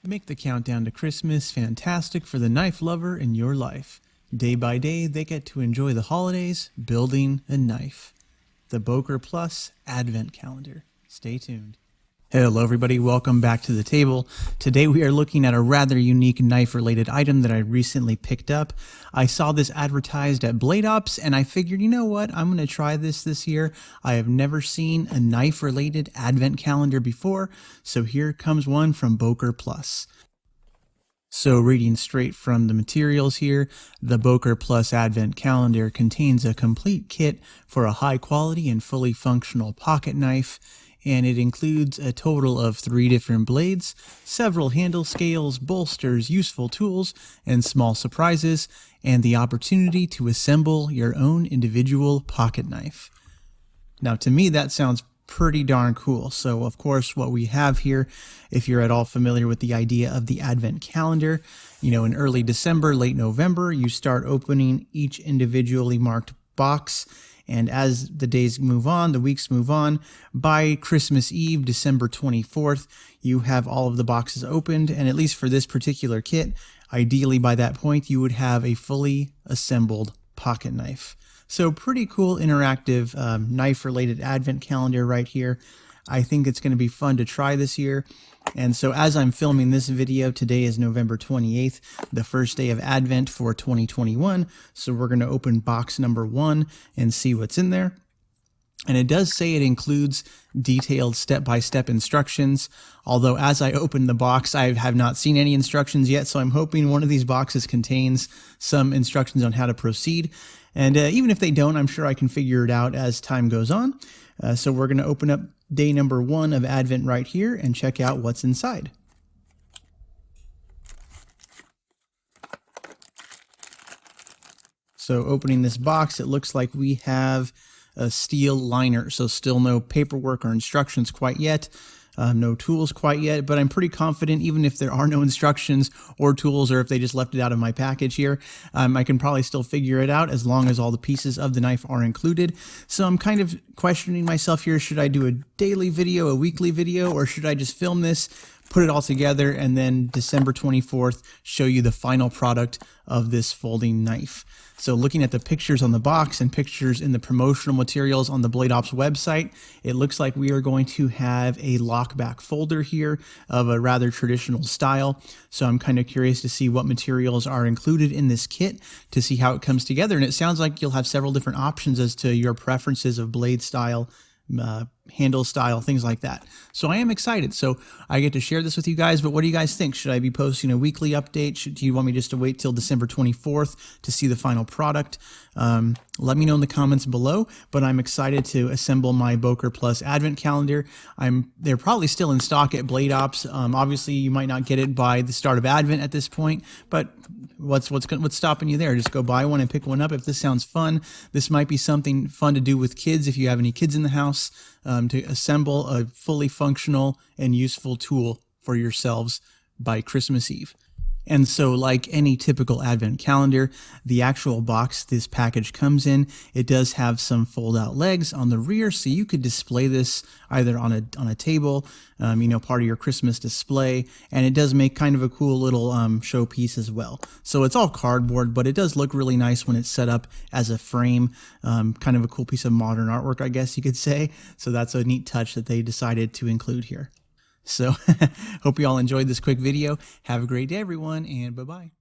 Make the countdown to Christmas fantastic for the knife lover in your life. Day by day, they get to enjoy the holidays building a knife. The Boker Plus Advent Calendar. Stay tuned. Hello everybody, welcome back to the table. Today we are looking at a rather unique knife-related item that I recently picked up. I saw this advertised at Blade Ops and I figured, you know what, I'm going to try this year. I have never seen a knife-related advent calendar before, so here comes one from Boker Plus. So reading straight from the materials here, the Boker Plus Advent Calendar contains a complete kit for a high quality and fully functional pocket knife, and it includes a total of 3 different blades, several handle scales, bolsters, useful tools, and small surprises, and the opportunity to assemble your own individual pocket knife. Now to me that sounds pretty darn cool. So of course what we have here, if you're at all familiar with the idea of the advent calendar, you know, in early December, late November, you start opening each individually marked box. And as the days move on, the weeks move on, by Christmas Eve, December 24th, you have all of the boxes opened. And at least for this particular kit, ideally by that point, you would have a fully assembled pocket knife. So pretty cool interactive knife-related advent calendar right here. I think it's going to be fun to try this year. And so as I'm filming this video, today is November 28th, the first day of Advent for 2021. So we're going to open box number 1 and see what's in there. And it does say it includes detailed step-by-step instructions, although as I open the box, I have not seen any instructions yet. So I'm hoping one of these boxes contains some instructions on how to proceed. And even if they don't, I'm sure I can figure it out as time goes on. So we're going to open up day number 1 of Advent right here and check out what's inside. So opening this box, it looks like we have a steel liner. So still no paperwork or instructions quite yet. No tools quite yet, but I'm pretty confident even if there are no instructions or tools, or if they just left it out of my package here, I can probably still figure it out as long as all the pieces of the knife are included. So I'm kind of questioning myself here. Should I do a daily video, a weekly video, or should I just film this, put it all together, and then December 24th show you the final product of this folding knife? So looking at the pictures on the box and pictures in the promotional materials on the Blade Ops website, it looks like we are going to have a lockback folder here of a rather traditional style. So I'm kind of curious to see what materials are included in this kit to see how it comes together. And it sounds like you'll have several different options as to your preferences of blade style, handle style, things like that. So I am excited. So I get to share this with you guys, but what do you guys think? Should I be posting a weekly update? Do you want me just to wait till December 24th to see the final product? Let me know in the comments below, but I'm excited to assemble my Boker Plus Advent Calendar. They're probably still in stock at Blade Ops. Obviously you might not get it by the start of Advent at this point, but what's stopping you there? Just go buy one and pick one up. If this sounds fun, this might be something fun to do with kids if you have any kids in the house, to assemble a fully functional and useful tool for yourselves by Christmas Eve. And so like any typical advent calendar, the actual box this package comes in, it does have some fold out legs on the rear, so you could display this either on a table, you know, part of your Christmas display, and it does make kind of a cool little showpiece as well. So it's all cardboard, but it does look really nice when it's set up as a frame, kind of a cool piece of modern artwork, I guess you could say. So that's a neat touch that they decided to include here. So hope you all enjoyed this quick video. Have a great day, everyone, and bye-bye.